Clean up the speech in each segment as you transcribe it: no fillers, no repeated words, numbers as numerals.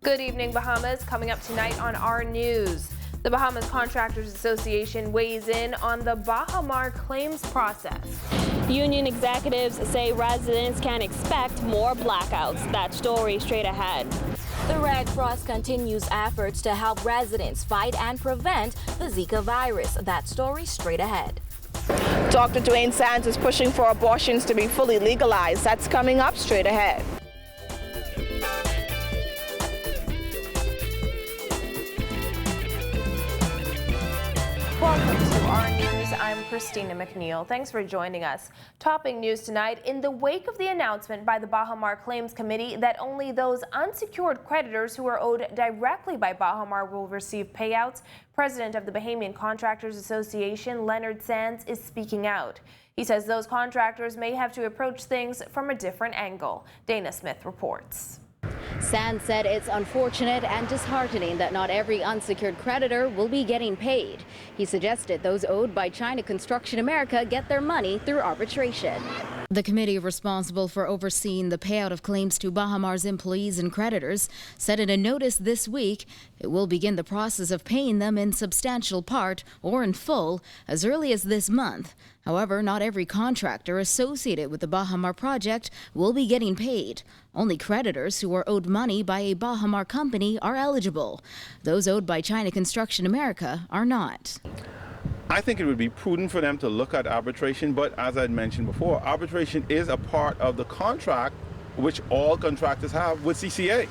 Good evening, Bahamas. Coming up tonight on our news. The Bahamas Contractors Association weighs in on the Baha Mar Claims process. Union executives say residents can expect more blackouts. That story straight ahead. The Red Cross continues efforts to help residents fight and prevent the Zika virus. That story straight ahead. Dr. Dwayne Sands is pushing for abortions to be fully legalized. That's coming up straight ahead. Welcome to our news. I'm Christina McNeil. Thanks for joining us. Topping news tonight, in the wake of the announcement by the Baha Mar Claims Committee that only those unsecured creditors who are owed directly by Baha Mar will receive payouts, President of the Bahamian Contractors Association, Leonard Sands, is speaking out. He says those contractors may have to approach things from a different angle. Dana Smith reports. Sands said it's unfortunate and disheartening that not every unsecured creditor will be getting paid. He suggested those owed by China Construction America get their money through arbitration. The committee responsible for overseeing the payout of claims to Baha Mar's employees and creditors said in a notice this week it will begin the process of paying them in substantial part or in full as early as this month. However, not every contractor associated with the Baha Mar project will be getting paid. Only creditors who are owed money by a Baha Mar company are eligible. Those owed by China Construction America are not. I think it would be prudent for them to look at arbitration, but as I mentioned before, arbitration is a part of the contract which all contractors have with CCA.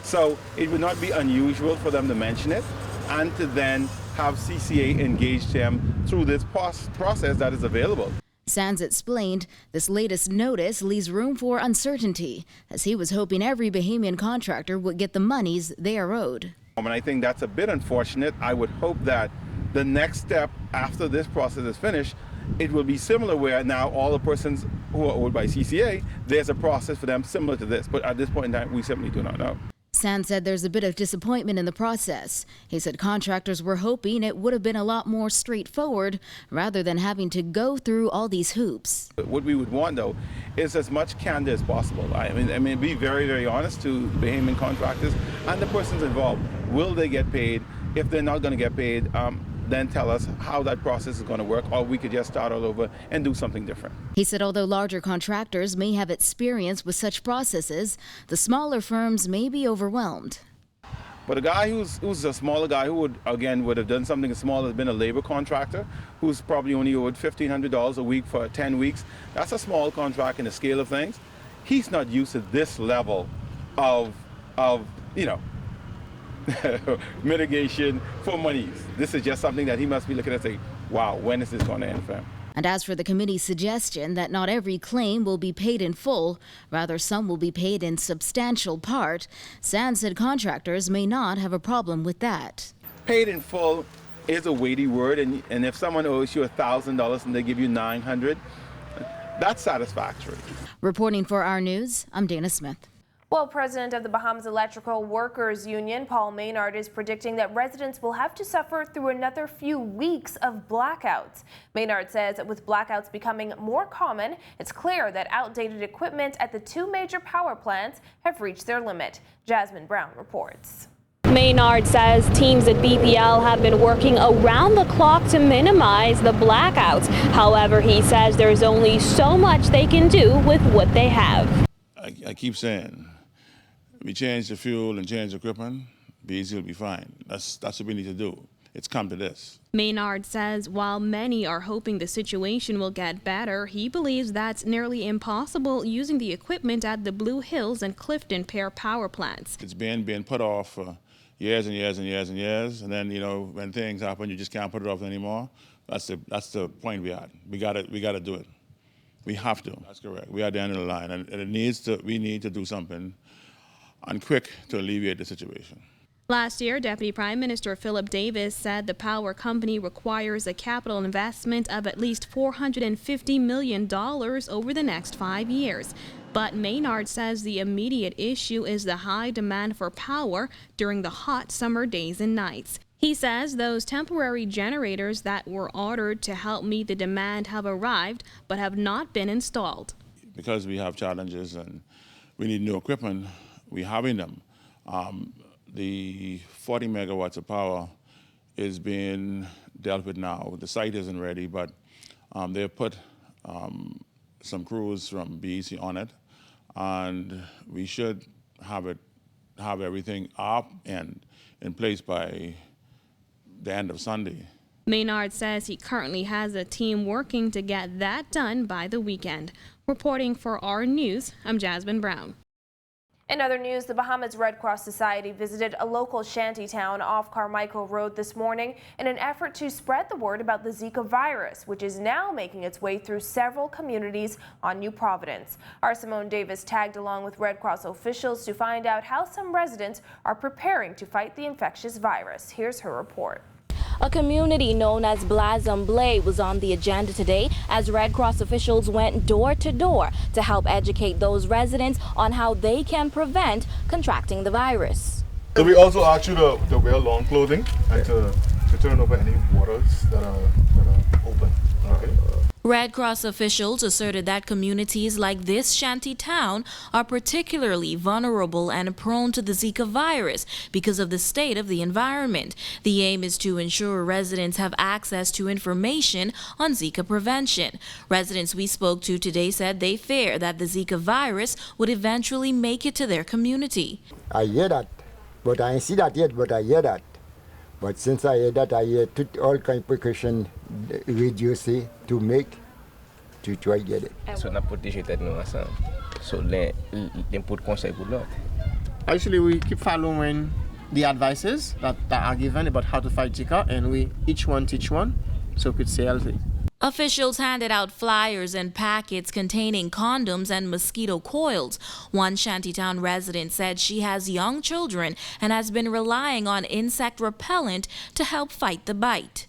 So it would not be unusual for them to mention it and to then have CCA engage them through this process that is available. Sands explained this latest notice leaves room for uncertainty, as he was hoping every Bahamian contractor would get the monies they are owed. And I think that's a bit unfortunate. I would hope that the next step after this process is finished, it will be similar where now all the persons who are owed by CCA, there's a process for them similar to this. But at this point in time, we simply do not know. Sands said there's a bit of disappointment in the process. He said contractors were hoping it would have been a lot more straightforward rather than having to go through all these hoops. What we would want, though, is as much candor as possible. I mean, be very, very honest to Bahamian contractors and the persons involved. Will they get paid? If they're not going to get paid, then tell us how that process is going to work, or we could just start all over and do something different. He said although larger contractors may have experience with such processes, the smaller firms may be overwhelmed. But a guy who's a smaller guy who would have done something as small as been a labor contractor, who's probably only owed $1,500 a week for 10 weeks, that's a small contract in the scale of things. He's not used to this level of mitigation for monies. This is just something that he must be looking at and say, wow, when is this going to end for him? And as for the committee's suggestion that not every claim will be paid in full, rather some will be paid in substantial part, Sands said contractors may not have a problem with that. Paid in full is a weighty word, and if someone owes you $1,000 and they give you $900, that's satisfactory. Reporting for our news, I'm Dana Smith. Well, President of the Bahamas Electrical Workers Union, Paul Maynard, is predicting that residents will have to suffer through another few weeks of blackouts. Maynard says that with blackouts becoming more common, it's clear that outdated equipment at the two major power plants have reached their limit. Jasmine Brown reports. Maynard says teams at BPL have been working around the clock to minimize the blackouts. However, he says there's only so much they can do with what they have. I keep saying, we change the fuel and change the equipment, BZ will be fine. That's what we need to do. It's come to this. Maynard says while many are hoping the situation will get better, he believes that's nearly impossible using the equipment at the Blue Hills and Clifton Pair power plants. It's been put off for years and years and years and years, and then when things happen, you just can't put it off anymore. That's the point we had. We got to do it. We have to. That's correct. We are at the end of the line, and we need to do something and quick to alleviate the situation. Last year, Deputy Prime Minister Philip Davis said the power company requires a capital investment of at least $450 million over the next 5 years. But Maynard says the immediate issue is the high demand for power during the hot summer days and nights. He says those temporary generators that were ordered to help meet the demand have arrived but have not been installed. Because we have challenges and we need new equipment, we're having them. the 40 megawatts of power is being dealt with now. The site isn't ready, but they've put some crews from BEC on it, and we should have everything up and in place by the end of Sunday. Maynard says he currently has a team working to get that done by the weekend. Reporting for our news, I'm Jasmine Brown. In other news, the Bahamas Red Cross Society visited a local shanty town off Carmichael Road this morning in an effort to spread the word about the Zika virus, which is now making its way through several communities on New Providence. Our Simone Davis tagged along with Red Cross officials to find out how some residents are preparing to fight the infectious virus. Here's her report. A community known as Bahamas Blackouts was on the agenda today as Red Cross officials went door to door to help educate those residents on how they can prevent contracting the virus. So we also ask you to wear long clothing and to turn over any waters that are open. Okay. Red Cross officials asserted that communities like this shanty town are particularly vulnerable and prone to the Zika virus because of the state of the environment. The aim is to ensure residents have access to information on Zika prevention. Residents we spoke to today said they fear that the Zika virus would eventually make it to their community. I hear that, but I ain't see that yet, but I hear that. But since I hear that, I hear all kind of precaution reduce to make to try to get it. So na protéger tête nous ensemble. So l'input conseil pour l'autre. Actually, we keep following the advices that are given about how to fight Zika, and we each one teach one, so we could stay healthy. Officials handed out flyers and packets containing condoms and mosquito coils. One shantytown resident said she has young children and has been relying on insect repellent to help fight the bite.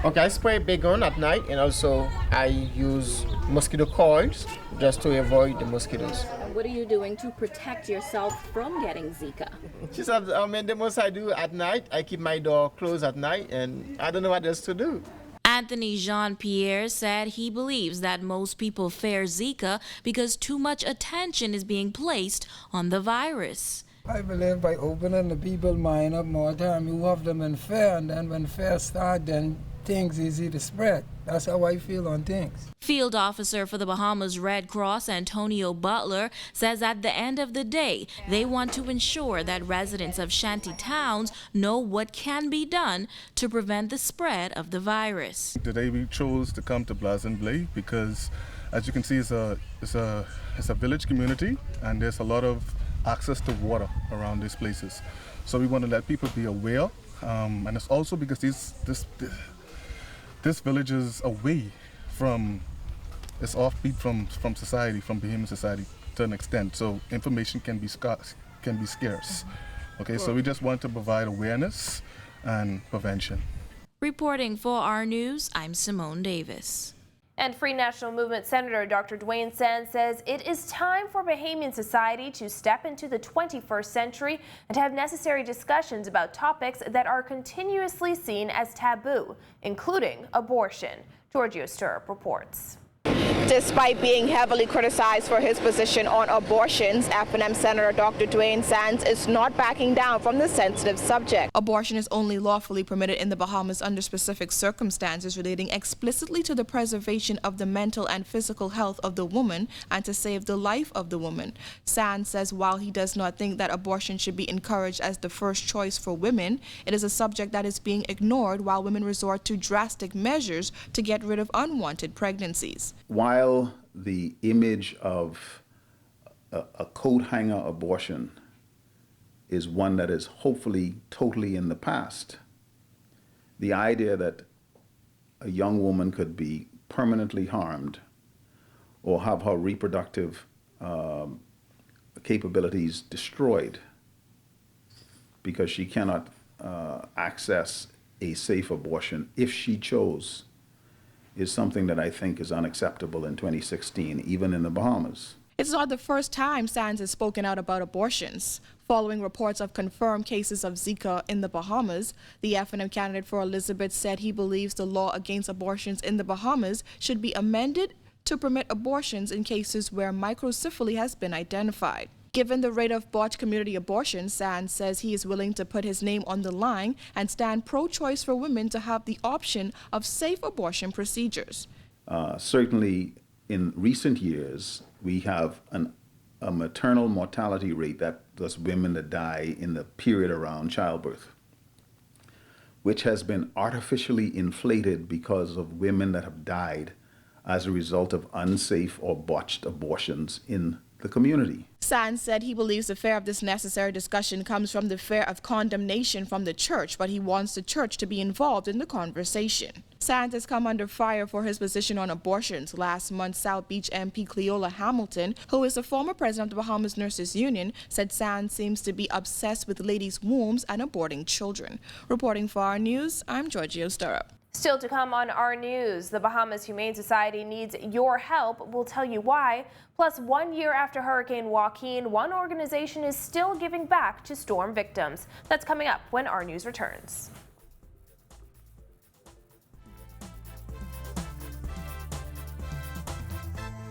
Okay, I spray Baygon at night, and also I use mosquito coils just to avoid the mosquitoes. What are you doing to protect yourself from getting Zika? She said, the most I do at night, I keep my door closed at night, and I don't know what else to do. Anthony Jean-Pierre said he believes that most people fear Zika because too much attention is being placed on the virus. I believe by opening the people's mind up more time, you have them in fear, and then when fear starts, then things easy to spread. That's how I feel on things. Field officer for the Bahamas Red Cross, Antonio Butler, says at the end of the day, they want to ensure that residents of shanty towns know what can be done to prevent the spread of the virus. Today we chose to come to Bahamas Blackouts because, as you can see, it's a village community, and there's a lot of access to water around these places. So we want to let people be aware, and it's also because this village is away from, it's offbeat from society, from Bahamian society to an extent. So information can be scarce. Okay, so we just want to provide awareness and prevention. Reporting for our news, I'm Simone Davis. And Free National Movement Senator Dr. Dwayne Sands says it is time for Bahamian society to step into the 21st century and have necessary discussions about topics that are continuously seen as taboo, including abortion. Giorgio Stirrup reports. Despite being heavily criticized for his position on abortions, F&M Senator Dr. Dwayne Sands is not backing down from the sensitive subject. Abortion is only lawfully permitted in the Bahamas under specific circumstances relating explicitly to the preservation of the mental and physical health of the woman and to save the life of the woman. Sands says while he does not think that abortion should be encouraged as the first choice for women, it is a subject that is being ignored while women resort to drastic measures to get rid of unwanted pregnancies. While the image of a coat hanger abortion is one that is hopefully totally in the past, the idea that a young woman could be permanently harmed or have her reproductive capabilities destroyed because she cannot access a safe abortion if she chose is something that I think is unacceptable in 2016, even in the Bahamas. It's not the first time Sands has spoken out about abortions. Following reports of confirmed cases of Zika in the Bahamas, the F&M candidate for Elizabeth said he believes the law against abortions in the Bahamas should be amended to permit abortions in cases where microcephaly has been identified. Given the rate of botched community abortion, Sands says he is willing to put his name on the line and stand pro-choice for women to have the option of safe abortion procedures. Certainly, in recent years, we have a maternal mortality rate, that those women that die in the period around childbirth, which has been artificially inflated because of women that have died as a result of unsafe or botched abortions in the community. Sands said he believes the fear of this necessary discussion comes from the fear of condemnation from the church, but he wants the church to be involved in the conversation. Sands has come under fire for his position on abortions. Last month, South Beach MP Cleola Hamilton, who is the former president of the Bahamas Nurses Union, said Sands seems to be obsessed with ladies' wombs and aborting children. Reporting for our news, I'm Giorgio Stirrup. Still to come on our news, the Bahamas Humane Society needs your help. We'll tell you why. Plus, 1 year after Hurricane Joaquin, one organization is still giving back to storm victims. That's coming up when our news returns.